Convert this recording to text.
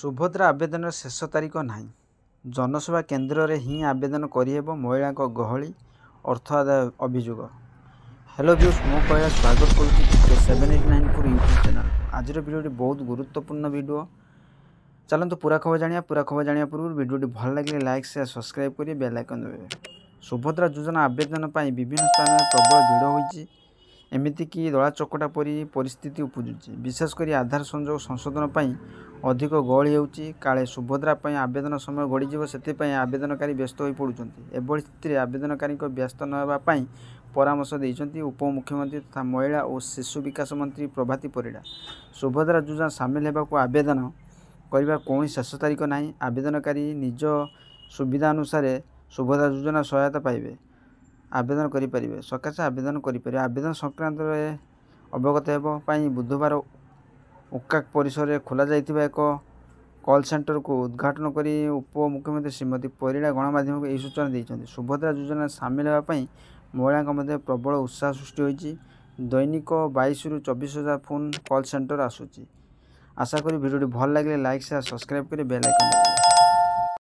ସୁଭଦ୍ରା ଆବେଦନର ଶେଷ ତାରିଖ ନାହିଁ। ଜନସେବା କେନ୍ଦ୍ରରେ ହିଁ ଆବେଦନ କରିହେବ ମହିଳାଙ୍କ ଗହଳି ଅର୍ଥ ଆଦାୟ ଅଭିଯୋଗ। ହ୍ୟାଲୋ ଭିଉସ୍, ମୁଁ କୈଳାସ ସ୍ୱାଗତ କରୁଛି K789 ୟୁଟ୍ୟୁବ୍ ଚ୍ୟାନେଲକୁ। ଆଜିର ଭିଡ଼ିଓଟି ବହୁତ ଗୁରୁତ୍ୱପୂର୍ଣ୍ଣ ଭିଡ଼ିଓ। ଚାଲନ୍ତୁ ପୁରା ଖବର ଜାଣିବା। ପୁରା ଖବର ଜାଣିବା ପୂର୍ବରୁ ଭିଡ଼ିଓଟି ଭଲ ଲାଗିଲେ ଲାଇକ୍ ସେୟାର ସବସ୍କ୍ରାଇବ୍ କରି ବେଲ୍ ଆଇକନ୍ ଦେବେ। ସୁଭଦ୍ରା ଯୋଜନା ଆବେଦନ ପାଇଁ ବିଭିନ୍ନ ସ୍ଥାନରେ ପ୍ରବଳ ଭିଡ଼ ହୋଇଛି। ଏମିତିକି ଦଳାଚକଟା ପରି ପରିସ୍ଥିତି ଉପୁଜୁଛି। ବିଶେଷ କରି ଆଧାର ସଂଯୋଗ ସଂଶୋଧନ ପାଇଁ ଅଧିକ ଗହଳି ହେଉଛି। କାଳେ ସୁଭଦ୍ରା ପାଇଁ ଆବେଦନ ସମୟ ଗଡ଼ିଯିବ, ସେଥିପାଇଁ ଆବେଦନକାରୀ ବ୍ୟସ୍ତ ହୋଇପଡ଼ୁଛନ୍ତି। ଏଭଳି ସ୍ଥିତିରେ ଆବେଦନକାରୀଙ୍କ ବ୍ୟସ୍ତ ନ ହେବା ପାଇଁ ପରାମର୍ଶ ଦେଇଛନ୍ତି ଉପମୁଖ୍ୟମନ୍ତ୍ରୀ ତଥା ମହିଳା ଓ ଶିଶୁ ବିକାଶ ମନ୍ତ୍ରୀ ପ୍ରଭାତୀ ପରିଡ଼ା। ସୁଭଦ୍ରା ଯୋଜନା ସାମିଲ ହେବାକୁ ଆବେଦନ କରିବାର କୌଣସି ଶେଷ ତାରିଖ ନାହିଁ। ଆବେଦନକାରୀ ନିଜ ସୁବିଧା ଅନୁସାରେ ସୁଭଦ୍ରା ଯୋଜନା ସହାୟତା ପାଇବେ, ଆବେଦନ କରିପାରିବେ, ସକାଶେ ଆବେଦନ କରିପାରିବେ। ଆବେଦନ ସଂକ୍ରାନ୍ତରେ ଅବଗତ ହେବା ପାଇଁ ବୁଧବାର ଓକାକ୍ ପରିସରରେ ଖୋଲାଯାଇଥିବା ଏକ କଲ୍ ସେଣ୍ଟରକୁ ଉଦ୍ଘାଟନ କରି ଉପମୁଖ୍ୟମନ୍ତ୍ରୀ ଶ୍ରୀମତୀ ପରିଡ଼ା ଗଣମାଧ୍ୟମକୁ ଏହି ସୂଚନା ଦେଇଛନ୍ତି। ସୁଭଦ୍ରା ଯୋଜନାରେ ସାମିଲ ହେବା ପାଇଁ ମହିଳାଙ୍କ ମଧ୍ୟରେ ପ୍ରବଳ ଉତ୍ସାହ ସୃଷ୍ଟି ହୋଇଛି। ଦୈନିକ 22ରୁ 24,000 ଫୋନ୍ କଲ୍ ସେଣ୍ଟର ଆସୁଛି। ଆଶା କରି ଭିଡ଼ିଓଟି ଭଲ ଲାଗିଲେ ଲାଇକ୍ ସେୟାର ସବସ୍କ୍ରାଇବ୍ କରି ବେଲ୍ ଆଇକନ୍ ଦେବେ।